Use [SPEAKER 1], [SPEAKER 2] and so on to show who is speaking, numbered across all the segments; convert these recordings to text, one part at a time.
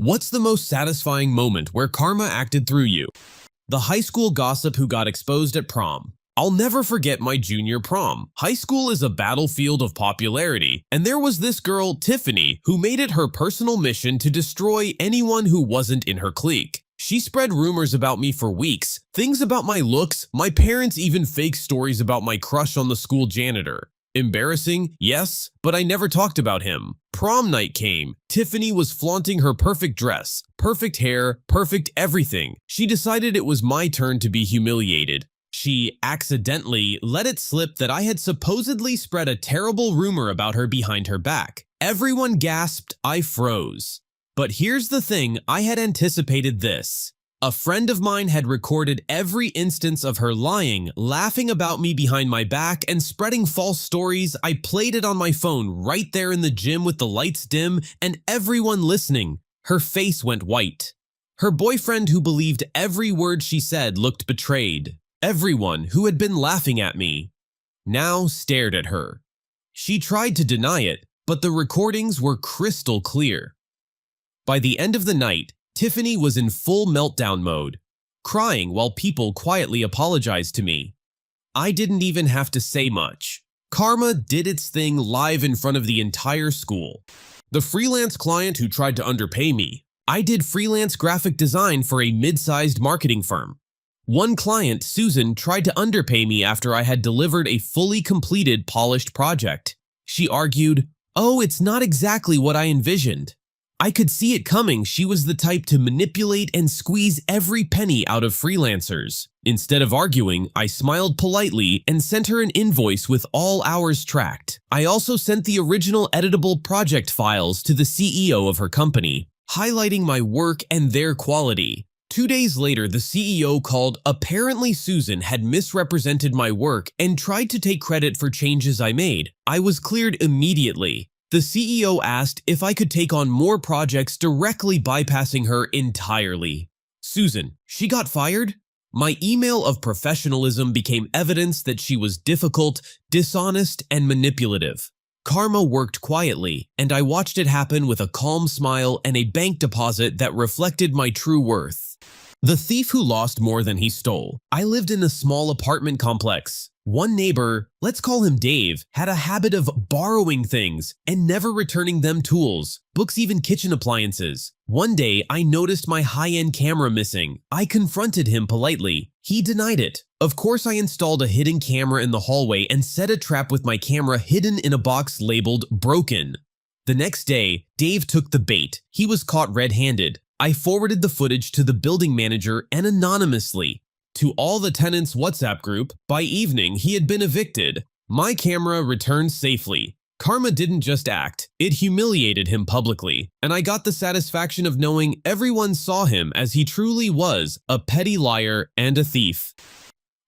[SPEAKER 1] What's the most satisfying moment where karma acted through you? The high school gossip who got exposed at prom. I'll never forget my junior prom. High school is a battlefield of popularity, and there was this girl, Tiffany, who made it her personal mission to destroy anyone who wasn't in her clique. She spread rumors about me for weeks, things about my looks, my parents even faked stories about my crush on the school janitor. Embarrassing, yes, but I never talked about him. Prom night came. Tiffany was flaunting her perfect dress, perfect hair, perfect everything. She decided it was my turn to be humiliated. She accidentally let it slip that I had supposedly spread a terrible rumor about her behind her back. Everyone gasped, I froze. But here's the thing, I had anticipated this. A friend of mine had recorded every instance of her lying, laughing about me behind my back, and spreading false stories. I played it on my phone right there in the gym with the lights dim and everyone listening. Her face went white. Her boyfriend, who believed every word she said, looked betrayed. Everyone who had been laughing at me now stared at her. She tried to deny it, but the recordings were crystal clear. By the end of the night, Tiffany was in full meltdown mode, crying while people quietly apologized to me. I didn't even have to say much. Karma did its thing live in front of the entire school. The freelance client who tried to underpay me. I did freelance graphic design for a mid-sized marketing firm. One client, Susan, tried to underpay me after I had delivered a fully completed, polished project. She argued, "Oh, it's not exactly what I envisioned." I could see it coming. She was the type to manipulate and squeeze every penny out of freelancers. Instead of arguing, I smiled politely and sent her an invoice with all hours tracked. I also sent the original editable project files to the CEO of her company, highlighting my work and their quality. 2 days later, the CEO called. Apparently, Susan had misrepresented my work and tried to take credit for changes I made. I was cleared immediately. The CEO asked if I could take on more projects, directly bypassing her entirely. Susan, she got fired? My email of professionalism became evidence that she was difficult, dishonest, and manipulative. Karma worked quietly, and I watched it happen with a calm smile and a bank deposit that reflected my true worth. The thief who lost more than he stole. I lived in a small apartment complex. One neighbor, let's call him Dave, had a habit of borrowing things and never returning them: tools, books, even kitchen appliances. One day, I noticed my high-end camera missing. I confronted him politely. He denied it. Of course, I installed a hidden camera in the hallway and set a trap with my camera hidden in a box labeled broken. The next day, Dave took the bait. He was caught red-handed. I forwarded the footage to the building manager and anonymously to all the tenants' WhatsApp group. By evening, he had been evicted. My camera returned safely. Karma didn't just act, it humiliated him publicly, and I got the satisfaction of knowing everyone saw him as he truly was: a petty liar and a thief.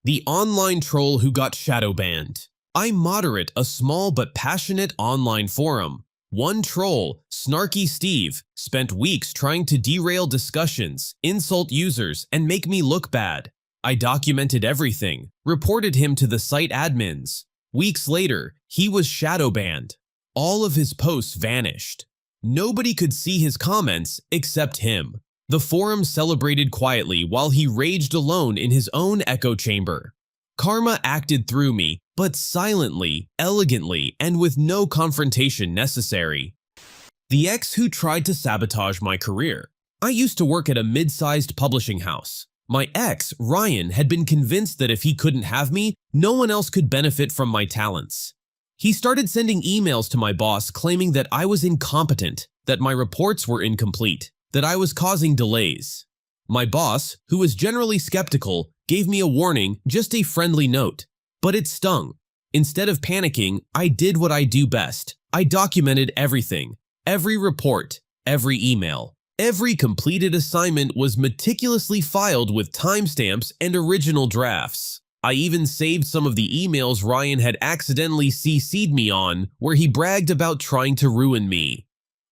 [SPEAKER 1] The online troll who got shadow banned. I moderate a small but passionate online forum. One troll, Snarky Steve, spent weeks trying to derail discussions, insult users, and make me look bad. I documented everything, reported him to the site admins. Weeks later, he was shadow banned. All of his posts vanished. Nobody could see his comments except him. The forum celebrated quietly while he raged alone in his own echo chamber. Karma acted through me, but silently, elegantly, and with no confrontation necessary. The ex who tried to sabotage my career. I used to work at a mid-sized publishing house. My ex, Ryan, had been convinced that if he couldn't have me, no one else could benefit from my talents. He started sending emails to my boss claiming that I was incompetent, that my reports were incomplete, that I was causing delays. My boss, who was generally skeptical, gave me a warning, just a friendly note. But it stung. Instead of panicking, I did what I do best. I documented everything. Every report, every email, every completed assignment was meticulously filed with timestamps and original drafts. I even saved some of the emails Ryan had accidentally CC'd me on, where he bragged about trying to ruin me.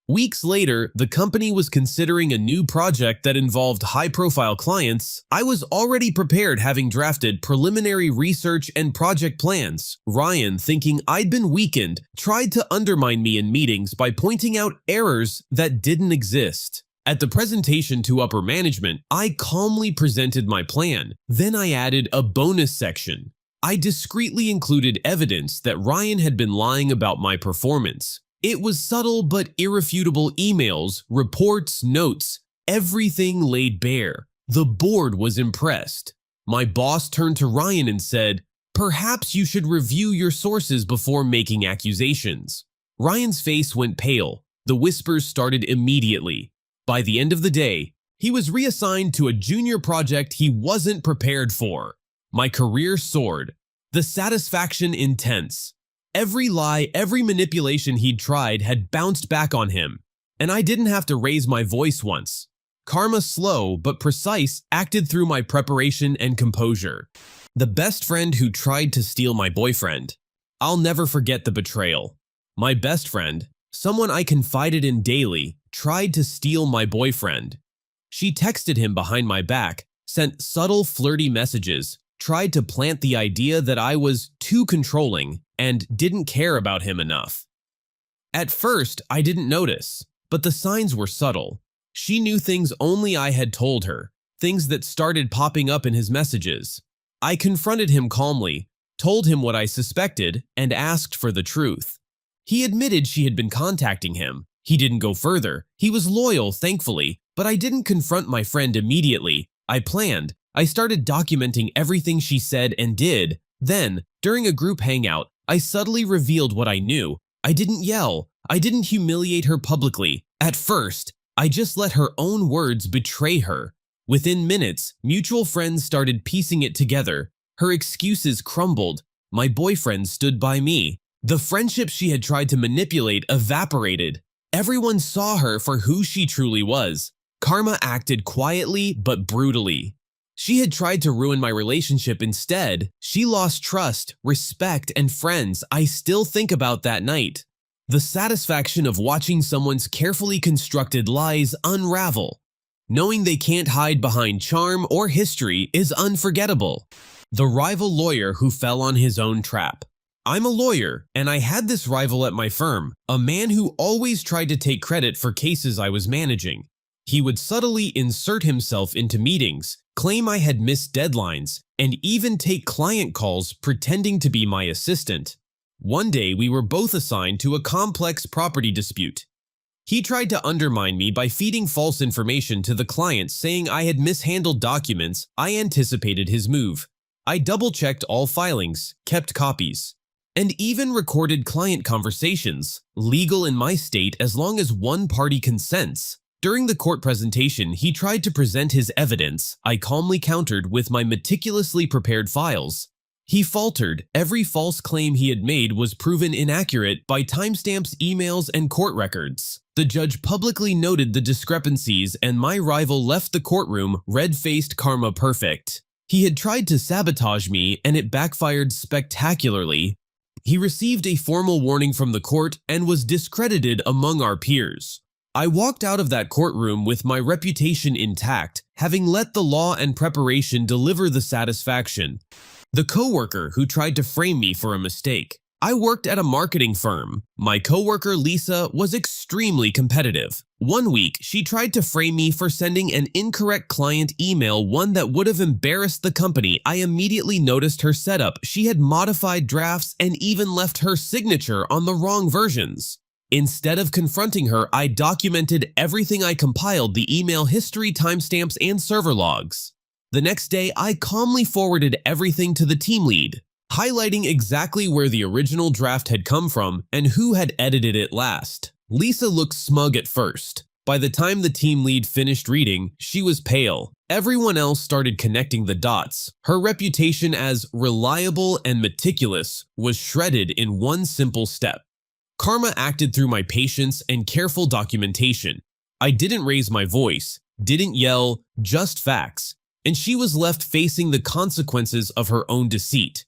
[SPEAKER 1] Weeks later, the company was considering a new project that involved high-profile clients. I was already prepared, having drafted preliminary research and project plans. Ryan, thinking I'd been weakened, tried to undermine me in meetings by pointing out errors that didn't exist. At the presentation to upper management, I calmly presented my plan. Then I added a bonus section. I discreetly included evidence that Ryan had been lying about my performance. It was subtle but irrefutable emails, reports, notes, everything laid bare. The board was impressed. My boss turned to Ryan and said, "Perhaps you should review your sources before making accusations." Ryan's face went pale. The whispers started immediately. By the end of the day, he was reassigned to a junior project he wasn't prepared for. My career soared. The satisfaction intense. Every lie, every manipulation he'd tried had bounced back on him, and I didn't have to raise my voice once. Karma, slow but precise, acted through my preparation and composure. The best friend who tried to steal my boyfriend. I'll never forget the betrayal. My best friend, someone I confided in daily, tried to steal my boyfriend. She texted him behind my back, sent subtle flirty messages, tried to plant the idea that I was too controlling and didn't care about him enough. At first, I didn't notice, but the signs were subtle. She knew things only I had told her, things that started popping up in his messages. I confronted him calmly, told him what I suspected, and asked for the truth. He admitted she had been contacting him. He didn't go further. He was loyal, thankfully, but I didn't confront my friend immediately. I planned. I started documenting everything she said and did. Then, during a group hangout, I subtly revealed what I knew. I didn't yell. I didn't humiliate her publicly. At first, I just let her own words betray her. Within minutes, mutual friends started piecing it together. Her excuses crumbled. My boyfriend stood by me. The friendship she had tried to manipulate evaporated. Everyone saw her for who she truly was. Karma acted quietly but brutally. She had tried to ruin my relationship instead. She lost trust, respect, and friends I still think about that night. The satisfaction of watching someone's carefully constructed lies unravel. Knowing they can't hide behind charm or history is unforgettable. The rival lawyer who fell on his own trap. I'm a lawyer, and I had this rival at my firm, a man who always tried to take credit for cases I was managing. He would subtly insert himself into meetings, claim I had missed deadlines, and even take client calls pretending to be my assistant. One day, we were both assigned to a complex property dispute. He tried to undermine me by feeding false information to the client, saying I had mishandled documents. I anticipated his move. I double-checked all filings, kept copies, and even recorded client conversations, legal in my state as long as one party consents. During the court presentation, he tried to present his evidence. I calmly countered with my meticulously prepared files. He faltered. Every false claim he had made was proven inaccurate by timestamps, emails, and court records. The judge publicly noted the discrepancies, and my rival left the courtroom, red-faced, karma perfect. He had tried to sabotage me, and it backfired spectacularly. He received a formal warning from the court and was discredited among our peers. I walked out of that courtroom with my reputation intact, having let the law and preparation deliver the satisfaction. The coworker who tried to frame me for a mistake. I worked at a marketing firm. My coworker Lisa was extremely competitive. One week, she tried to frame me for sending an incorrect client email, one that would have embarrassed the company. I immediately noticed her setup. She had modified drafts and even left her signature on the wrong versions. Instead of confronting her, I documented everything. I compiled the email history, timestamps, and server logs. The next day, I calmly forwarded everything to the team lead, highlighting exactly where the original draft had come from and who had edited it last. Lisa looked smug at first. By the time the team lead finished reading, she was pale. Everyone else started connecting the dots. Her reputation as reliable and meticulous was shredded in one simple step. Karma acted through my patience and careful documentation. I didn't raise my voice, didn't yell, just facts, and she was left facing the consequences of her own deceit.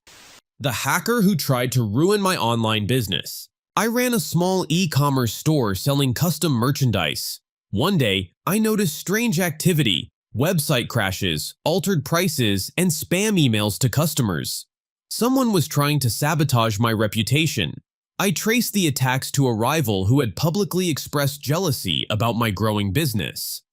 [SPEAKER 1] The hacker who tried to ruin my online business. I ran a small e-commerce store selling custom merchandise. One day, I noticed strange activity, website crashes, altered prices, and spam emails to customers. Someone was trying to sabotage my reputation. I traced the attacks to a rival who had publicly expressed jealousy about my growing business.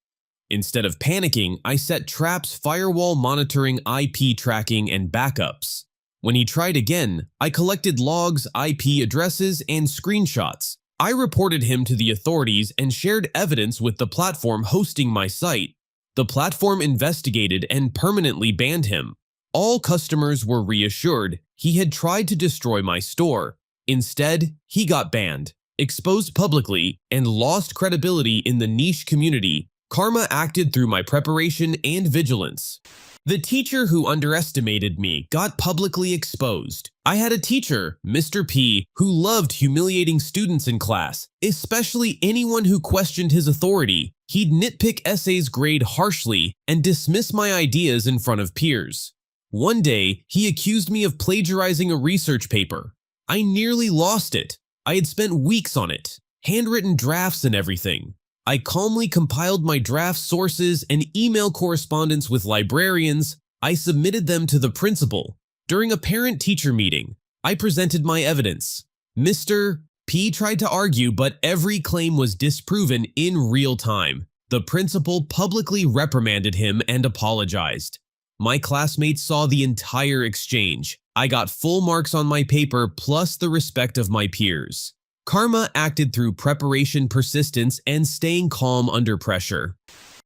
[SPEAKER 1] Instead of panicking, I set traps, firewall monitoring, IP tracking, and backups. When he tried again, I collected logs, IP addresses, and screenshots. I reported him to the authorities and shared evidence with the platform hosting my site. The platform investigated and permanently banned him. All customers were reassured he had tried to destroy my store. Instead, he got banned, exposed publicly, and lost credibility in the niche community. Karma acted through my preparation and vigilance. The teacher who underestimated me got publicly exposed. I had a teacher, Mr. P, who loved humiliating students in class, especially anyone who questioned his authority. He'd nitpick essays grade harshly and dismiss my ideas in front of peers. One day, he accused me of plagiarizing a research paper. I nearly lost it. I had spent weeks on it, handwritten drafts and everything. I calmly compiled my draft sources and email correspondence with librarians. I submitted them to the principal. During a parent-teacher meeting, I presented my evidence. Mr. P tried to argue, but every claim was disproven in real time. The principal publicly reprimanded him and apologized. My classmates saw the entire exchange. I got full marks on my paper plus the respect of my peers. Karma acted through preparation, persistence, and staying calm under pressure.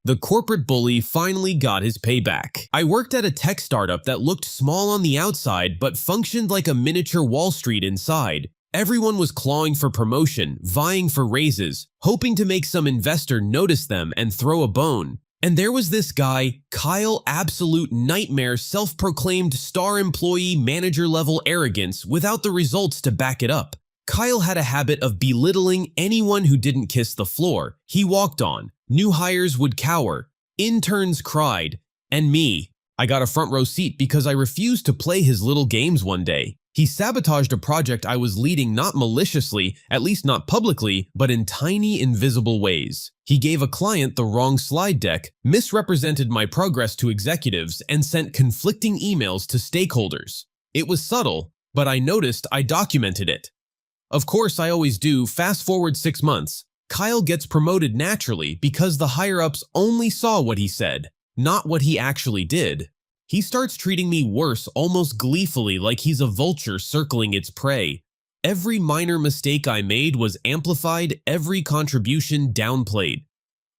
[SPEAKER 1] The corporate bully finally got his payback. I worked at a tech startup that looked small on the outside but functioned like a miniature Wall Street inside. Everyone was clawing for promotion, vying for raises, hoping to make some investor notice them and throw a bone. And there was this guy, Kyle, absolute nightmare, self-proclaimed star employee manager-level arrogance without the results to back it up. Kyle had a habit of belittling anyone who didn't kiss the floor. He walked on. New hires would cower. Interns cried. And me. I got a front row seat because I refused to play his little games one day. He sabotaged a project I was leading, not maliciously, at least not publicly, but in tiny, invisible ways. He gave a client the wrong slide deck, misrepresented my progress to executives, and sent conflicting emails to stakeholders. It was subtle, but I noticed. I documented it. Of course, I always do. Fast forward 6 months. Kyle gets promoted naturally because the higher-ups only saw what he said, not what he actually did. He starts treating me worse, almost gleefully, like he's a vulture circling its prey. Every minor mistake I made was amplified, every contribution downplayed.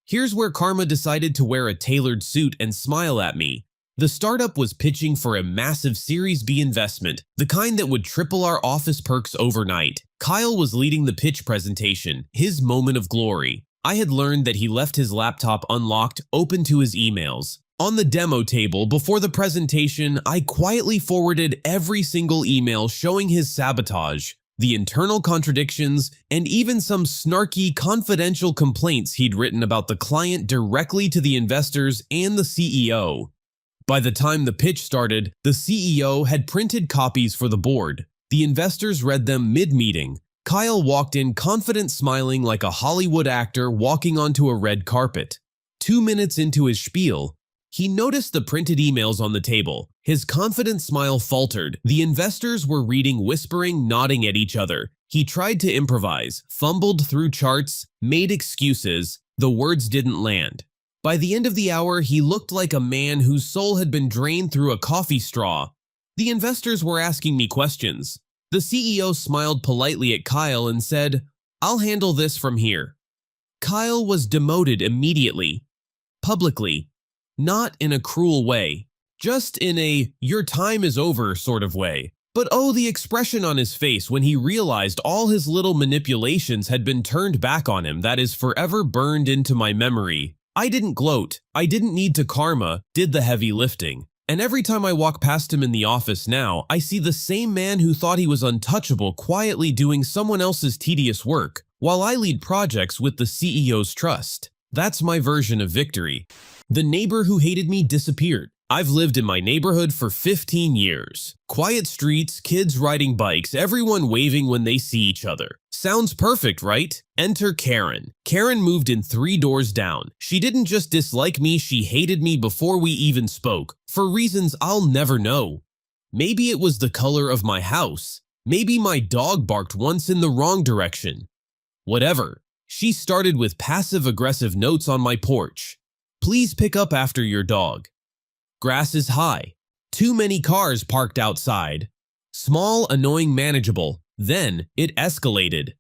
[SPEAKER 1] Here's where Karma decided to wear a tailored suit and smile at me. The startup was pitching for a massive Series B investment, the kind that would triple our office perks overnight. Kyle was leading the pitch presentation, his moment of glory. I had learned that he left his laptop unlocked, open to his emails. On the demo table before the presentation, I quietly forwarded every single email showing his sabotage, the internal contradictions, and even some snarky, confidential complaints he'd written about the client directly to the investors and the CEO. By the time the pitch started, the CEO had printed copies for the board. The investors read them mid-meeting. Kyle walked in confident, smiling like a Hollywood actor walking onto a red carpet. 2 minutes into his spiel, he noticed the printed emails on the table. His confident smile faltered. The investors were reading, whispering, nodding at each other. He tried to improvise, fumbled through charts, made excuses. The words didn't land. By the end of the hour, he looked like a man whose soul had been drained through a coffee straw. The investors were asking me questions. The CEO smiled politely at Kyle and said, "I'll handle this from here." Kyle was demoted immediately. Publicly. Not in a cruel way. Just in a "your time is over" sort of way. But oh, the expression on his face when he realized all his little manipulations had been turned back on him, that is forever burned into my memory. I didn't gloat. I didn't need to. Karma did the heavy lifting. And every time I walk past him in the office now, I see the same man who thought he was untouchable quietly doing someone else's tedious work, while I lead projects with the CEO's trust. That's my version of victory. The neighbor who hated me disappeared. I've lived in my neighborhood for 15 years. Quiet streets, kids riding bikes, everyone waving when they see each other. Sounds perfect, right? Enter Karen. Karen moved in 3 doors down. She didn't just dislike me, she hated me before we even spoke, for reasons I'll never know. Maybe it was the color of my house. Maybe my dog barked once in the wrong direction. Whatever. She started with passive-aggressive notes on my porch. Please pick up after your dog. Grass is high. Too many cars parked outside. Small, annoying, manageable. Then it escalated.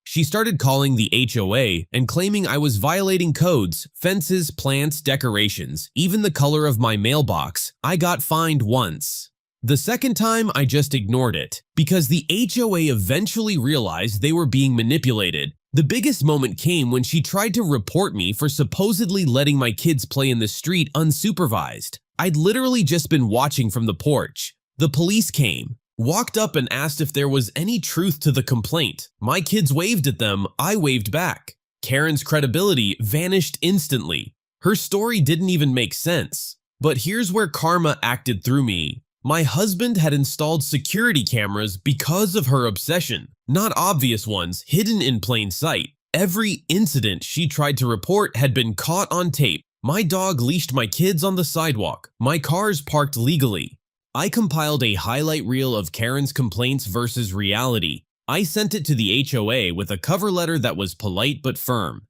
[SPEAKER 1] She started calling the HOA and claiming I was violating codes, fences, plants, decorations, even the color of my mailbox. I got fined once. The second time, I just ignored it, because the HOA eventually realized they were being manipulated. The biggest moment came when she tried to report me for supposedly letting my kids play in the street unsupervised. I'd literally just been watching from the porch. The police came, walked up and asked if there was any truth to the complaint. My kids waved at them, I waved back. Karen's credibility vanished instantly. Her story didn't even make sense. But here's where karma acted through me. My husband had installed security cameras because of her obsession. Not obvious ones, hidden in plain sight. Every incident she tried to report had been caught on tape. My dog leashed my kids on the sidewalk. My cars parked legally. I compiled a highlight reel of Karen's complaints versus reality. I sent it to the HOA with a cover letter that was polite but firm.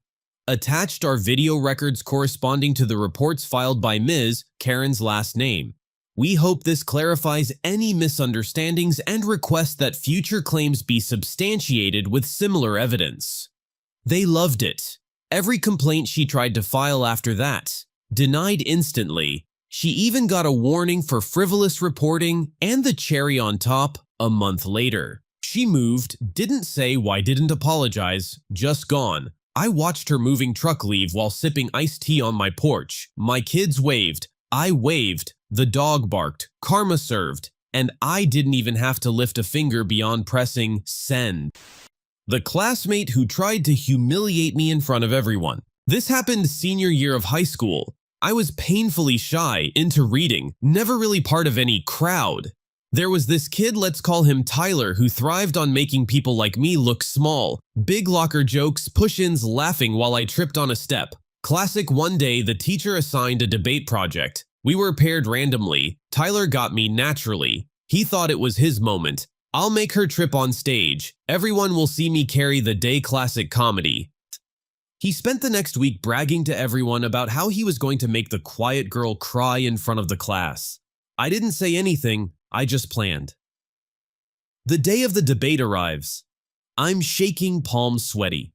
[SPEAKER 1] Attached are video records corresponding to the reports filed by Ms. Karen's last name. We hope this clarifies any misunderstandings and request that future claims be substantiated with similar evidence. They loved it. Every complaint she tried to file after that, denied instantly. She even got a warning for frivolous reporting and the cherry on top a month later. She moved, didn't say why, didn't apologize, just gone. I watched her moving truck leave while sipping iced tea on my porch. My kids waved. I waved. The dog barked, karma served, and I didn't even have to lift a finger beyond pressing send. The classmate who tried to humiliate me in front of everyone. This happened senior year of high school. I was painfully shy, into reading, never really part of any crowd. There was this kid, let's call him Tyler, who thrived on making people like me look small. Big locker jokes, push-ins, laughing while I tripped on a step. Classic. One day, the teacher assigned a debate project. We were paired randomly. Tyler got me naturally. He thought it was his moment. I'll make her trip on stage. Everyone will see me carry the day. Classic comedy. He spent the next week bragging to everyone about how he was going to make the quiet girl cry in front of the class. I didn't say anything, I just planned. The day of the debate arrives. I'm shaking, palms sweaty.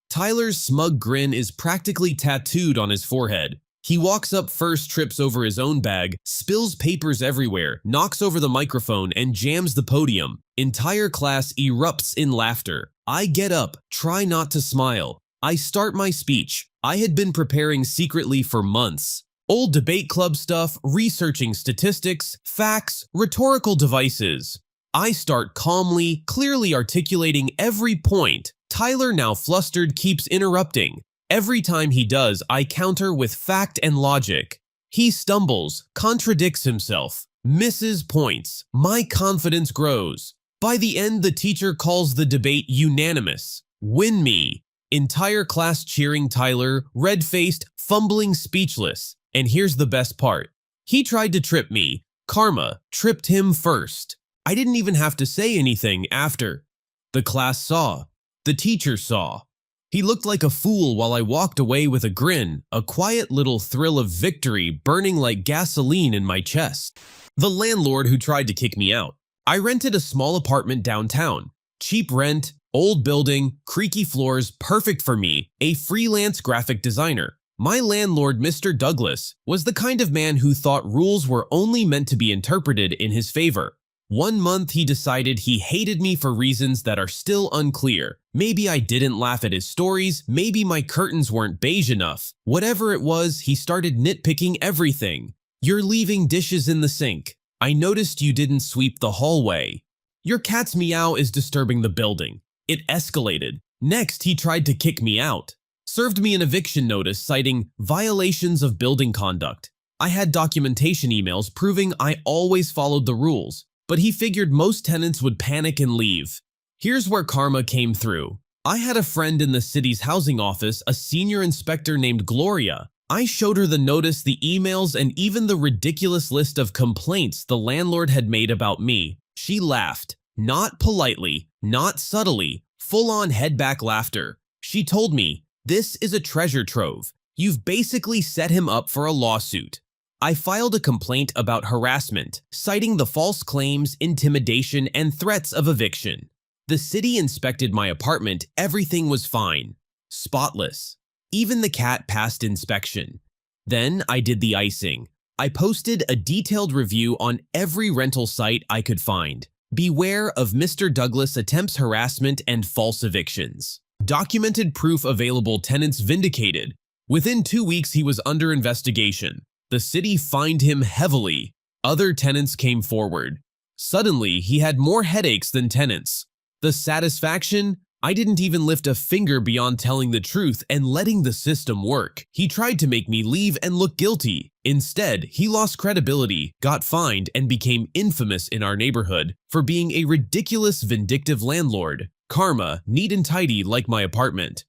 [SPEAKER 1] Tyler's smug grin is practically tattooed on his forehead. He walks up first, trips over his own bag, spills papers everywhere, knocks over the microphone, and jams the podium. Entire class erupts in laughter. I get up, try not to smile. I start my speech. I had been preparing secretly for months. Old debate club stuff, researching statistics, facts, rhetorical devices. I start calmly, clearly articulating every point. Tyler, now flustered, keeps interrupting. Every time he does, I counter with fact and logic. He stumbles, contradicts himself, misses points. My confidence grows. By the end, the teacher calls the debate unanimous. Win me. Entire class cheering Tyler, red-faced, fumbling, speechless. And here's the best part. He tried to trip me. Karma tripped him first. I didn't even have to say anything after. The class saw. The teacher saw. He looked like a fool while I walked away with a grin, a quiet little thrill of victory burning like gasoline in my chest. The landlord who tried to kick me out. I rented a small apartment downtown. Cheap rent, old building, creaky floors, perfect for me, a freelance graphic designer. My landlord, Mr. Douglas, was the kind of man who thought rules were only meant to be interpreted in his favor. One month he decided he hated me for reasons that are still unclear. Maybe I didn't laugh at his stories, maybe my curtains weren't beige enough. Whatever it was, he started nitpicking everything. You're leaving dishes in the sink. I noticed you didn't sweep the hallway. Your cat's meow is disturbing the building. It escalated. Next, he tried to kick me out. Served me an eviction notice citing violations of building conduct. I had documentation emails proving I always followed the rules. But he figured most tenants would panic and leave. Here's where karma came through. I had a friend in the city's housing office, a senior inspector named Gloria. I showed her the notice, the emails, and even the ridiculous list of complaints the landlord had made about me. She laughed. Not politely, not subtly, full-on head-back laughter. She told me, "This is a treasure trove. You've basically set him up for a lawsuit. I filed a complaint about harassment, citing the false claims, intimidation, and threats of eviction. The city inspected my apartment. Everything was fine. Spotless. Even the cat passed inspection. Then I did the icing. I posted a detailed review on every rental site I could find. Beware of Mr. Douglas attempts harassment and false evictions. Documented proof available, tenants vindicated. Within 2 weeks, he was under investigation. The city fined him heavily. Other tenants came forward. Suddenly, he had more headaches than tenants. The satisfaction? I didn't even lift a finger beyond telling the truth and letting the system work. He tried to make me leave and look guilty. Instead, he lost credibility, got fined, and became infamous in our neighborhood for being a ridiculous, vindictive landlord. Karma, neat and tidy like my apartment.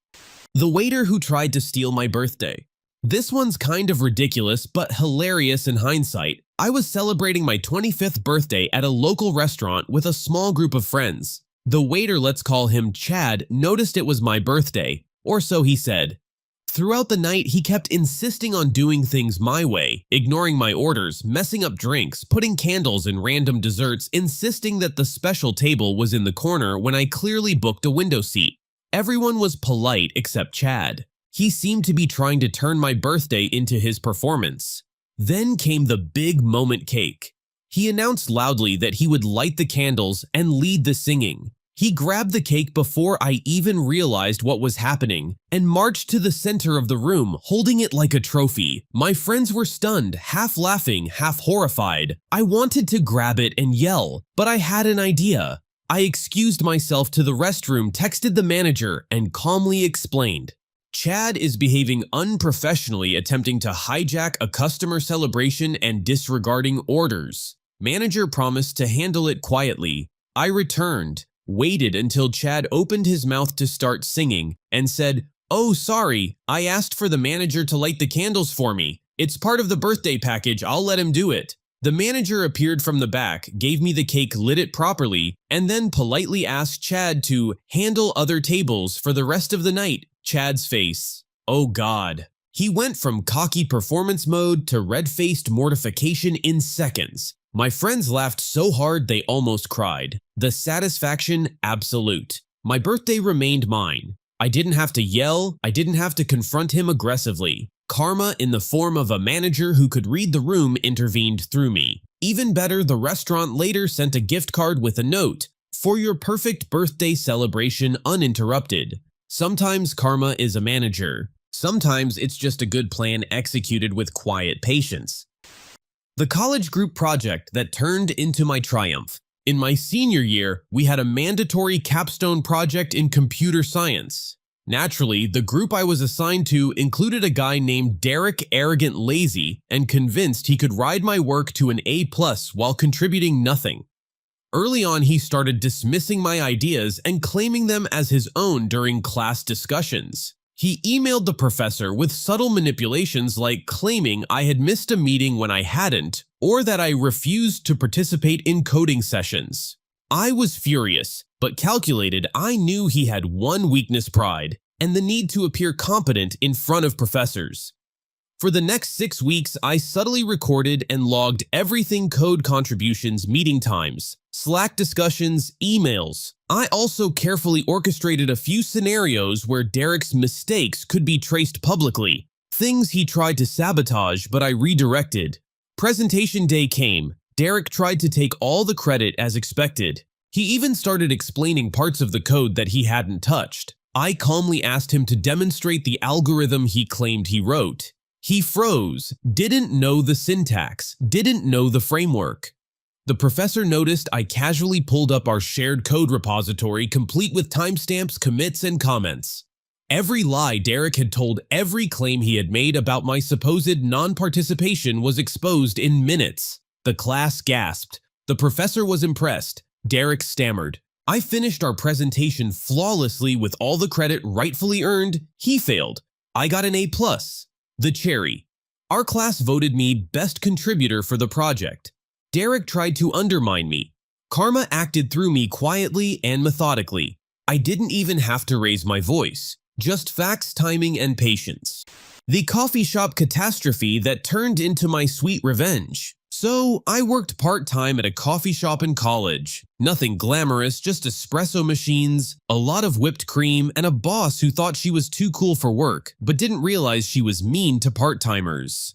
[SPEAKER 1] The waiter who tried to steal my birthday. This one's kind of ridiculous but hilarious in hindsight. I was celebrating my 25th birthday at a local restaurant with a small group of friends. The waiter, let's call him Chad, noticed it was my birthday, or so he said. Throughout the night, he kept insisting on doing things my way, ignoring my orders, messing up drinks, putting candles in random desserts, insisting that the special table was in the corner when I clearly booked a window seat. Everyone was polite except Chad. He seemed to be trying to turn my birthday into his performance. Then came the big moment cake. He announced loudly that he would light the candles and lead the singing. He grabbed the cake before I even realized what was happening and marched to the center of the room, holding it like a trophy. My friends were stunned, half laughing, half horrified. I wanted to grab it and yell, but I had an idea. I excused myself to the restroom, texted the manager, and calmly explained. Chad is behaving unprofessionally, attempting to hijack a customer celebration and disregarding orders. Manager promised to handle it quietly. I returned, waited until Chad opened his mouth to start singing, and said, "Oh, sorry, I asked for the manager to light the candles for me. It's part of the birthday package, I'll let him do it." The manager appeared from the back, gave me the cake, lit it properly, and then politely asked Chad to handle other tables for the rest of the night. Chad's face. Oh God. He went from cocky performance mode to red-faced mortification in seconds. My friends laughed so hard they almost cried. The satisfaction, absolute. My birthday remained mine. I didn't have to yell, I didn't have to confront him aggressively. Karma, in the form of a manager who could read the room, intervened through me. Even better, the restaurant later sent a gift card with a note, "For your perfect birthday celebration uninterrupted." Sometimes karma is a manager. Sometimes it's just a good plan executed with quiet patience. The college group project that turned into my triumph. In my senior year, we had a mandatory capstone project in computer science. Naturally, the group I was assigned to included a guy named Derek Arrogant Lazy and convinced he could ride my work to an A+ while contributing nothing. Early on, he started dismissing my ideas and claiming them as his own during class discussions. He emailed the professor with subtle manipulations like claiming I had missed a meeting when I hadn't, or that I refused to participate in coding sessions. I was furious, but calculated. I knew he had one weakness: pride, and the need to appear competent in front of professors. For the next 6 weeks, I subtly recorded and logged everything: code contributions, meeting times, Slack discussions, emails. I also carefully orchestrated a few scenarios where Derek's mistakes could be traced publicly, things he tried to sabotage but I redirected. Presentation day came. Derek tried to take all the credit as expected. He even started explaining parts of the code that he hadn't touched. I calmly asked him to demonstrate the algorithm he claimed he wrote. He froze, didn't know the syntax, didn't know the framework. The professor noticed I casually pulled up our shared code repository complete with timestamps, commits, and comments. Every lie Derek had told, every claim he had made about my supposed non-participation was exposed in minutes. The class gasped. The professor was impressed. Derek stammered. I finished our presentation flawlessly with all the credit rightfully earned. He failed. I got an A+. The cherry. Our class voted me best contributor for the project. Derek tried to undermine me. Karma acted through me quietly and methodically. I didn't even have to raise my voice. Just facts, timing, and patience. The coffee shop catastrophe that turned into my sweet revenge. So, I worked part-time at a coffee shop in college. Nothing glamorous, just espresso machines, a lot of whipped cream, and a boss who thought she was too cool for work, but didn't realize she was mean to part-timers.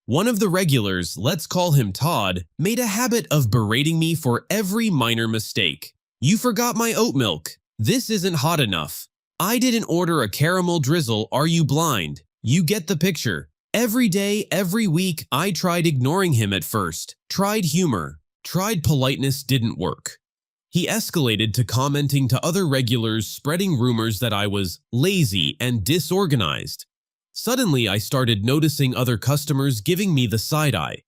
[SPEAKER 1] One of the regulars, let's call him Todd, made a habit of berating me for every minor mistake. You forgot my oat milk. This isn't hot enough. I didn't order a caramel drizzle, are you blind? You get the picture. Every day, every week, I tried ignoring him at first, tried humor, tried politeness, didn't work. He escalated to commenting to other regulars, spreading rumors that I was lazy and disorganized. Suddenly, I started noticing other customers giving me the side eye.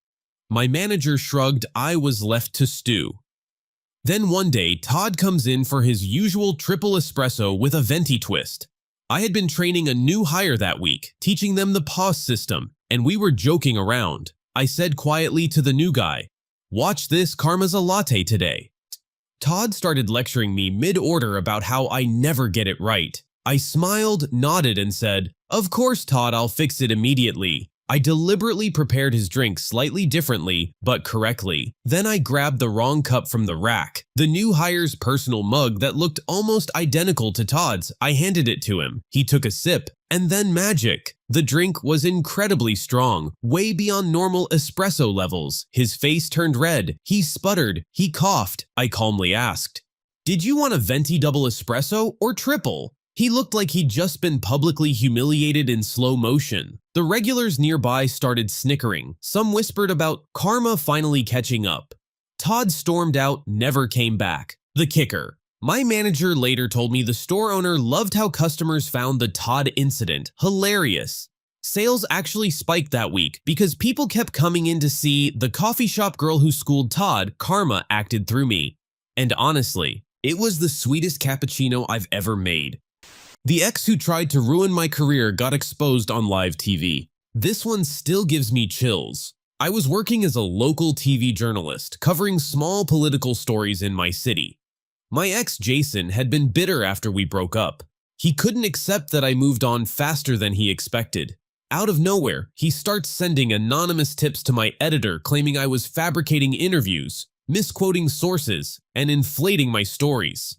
[SPEAKER 1] My manager shrugged, I was left to stew. Then one day, Todd comes in for his usual triple espresso with a venti twist. I had been training a new hire that week, teaching them the pause system, and we were joking around. I said quietly to the new guy, "Watch this, karma's a latte today." Todd started lecturing me mid-order about how I never get it right. I smiled, nodded, and said, "Of course, Todd, I'll fix it immediately." I deliberately prepared his drink slightly differently, but correctly. Then I grabbed the wrong cup from the rack. The new hire's personal mug that looked almost identical to Todd's. I handed it to him. He took a sip, and then magic. The drink was incredibly strong, way beyond normal espresso levels. His face turned red. He sputtered. He coughed. I calmly asked, "Did you want a venti double espresso or triple?" He looked like he'd just been publicly humiliated in slow motion. The regulars nearby started snickering. Some whispered about karma finally catching up. Todd stormed out, never came back. The kicker. My manager later told me the store owner loved how customers found the Todd incident hilarious. Sales actually spiked that week because people kept coming in to see the coffee shop girl who schooled Todd, karma acted through me. And honestly, it was the sweetest cappuccino I've ever made. The ex who tried to ruin my career got exposed on live TV. This one still gives me chills. I was working as a local TV journalist, covering small political stories in my city. My ex, Jason, had been bitter after we broke up. He couldn't accept that I moved on faster than he expected. Out of nowhere, he starts sending anonymous tips to my editor claiming I was fabricating interviews, misquoting sources, and inflating my stories.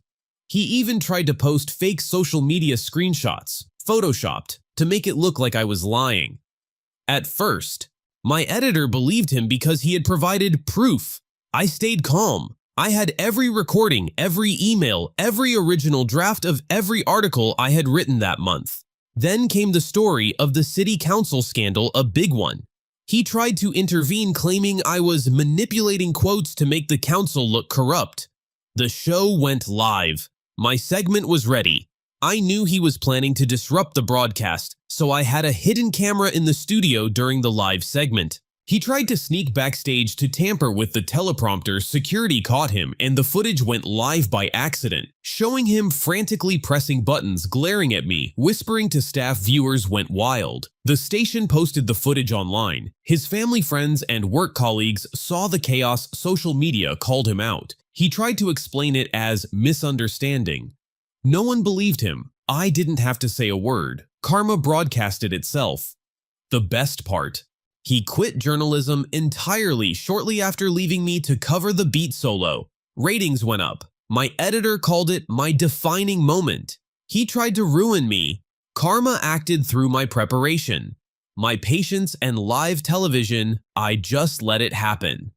[SPEAKER 1] He even tried to post fake social media screenshots, photoshopped, to make it look like I was lying. At first, my editor believed him because he had provided proof. I stayed calm. I had every recording, every email, every original draft of every article I had written that month. Then came the story of the city council scandal, a big one. He tried to intervene claiming I was manipulating quotes to make the council look corrupt. The show went live. My segment was ready. I knew he was planning to disrupt the broadcast, so I had a hidden camera in the studio during the live segment. He tried to sneak backstage to tamper with the teleprompter. Security caught him, and the footage went live by accident, showing him frantically pressing buttons, glaring at me, whispering to staff. Viewers went wild. The station posted the footage online. His family, friends, and work colleagues saw the chaos. Social media called him out. He tried to explain it as misunderstanding. No one believed him. I didn't have to say a word. Karma broadcasted itself. The best part. He quit journalism entirely shortly after leaving me to cover the beat solo. Ratings went up. My editor called it my defining moment. He tried to ruin me. Karma acted through my preparation, my patience, and live television. I just let it happen.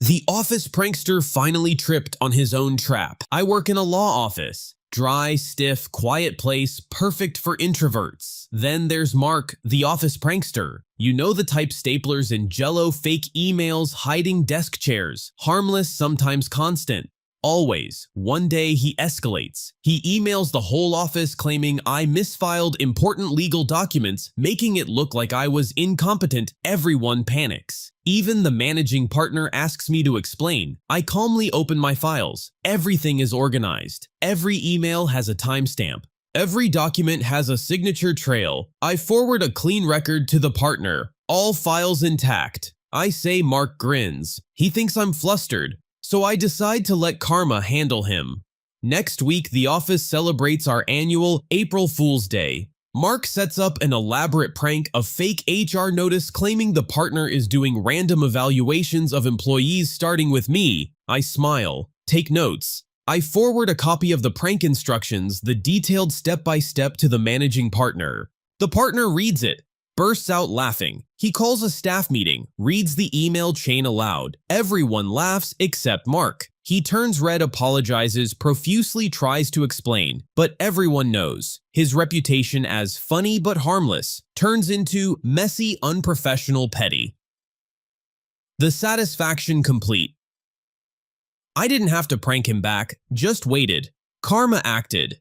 [SPEAKER 1] The office prankster finally tripped on his own trap. I work in a law office. Dry, stiff, quiet place, perfect for introverts. Then there's Mark, the office prankster. You know the type, staplers and jello, fake emails, hiding desk chairs. Harmless, sometimes constant. Always. One day he escalates. He emails the whole office claiming I misfiled important legal documents, making it look like I was incompetent. Everyone panics. Even the managing partner asks me to explain. I calmly open my files. Everything is organized. Every email has a timestamp. Every document has a signature trail. I forward a clean record to the partner. All files intact. I say. Mark grins. He thinks I'm flustered. So I decide to let Karma handle him. Next week, the office celebrates our annual April Fool's Day. Mark sets up an elaborate prank of fake HR notice claiming the partner is doing random evaluations of employees starting with me. I smile. Take notes. I forward a copy of the prank instructions, the detailed step-by-step to the managing partner. The partner reads it, bursts out laughing. He calls a staff meeting, reads the email chain aloud. Everyone laughs except Mark. He turns red, apologizes, profusely tries to explain, but everyone knows. His reputation as funny but harmless turns into messy, unprofessional, petty. The satisfaction complete. I didn't have to prank him back, just waited. Karma acted.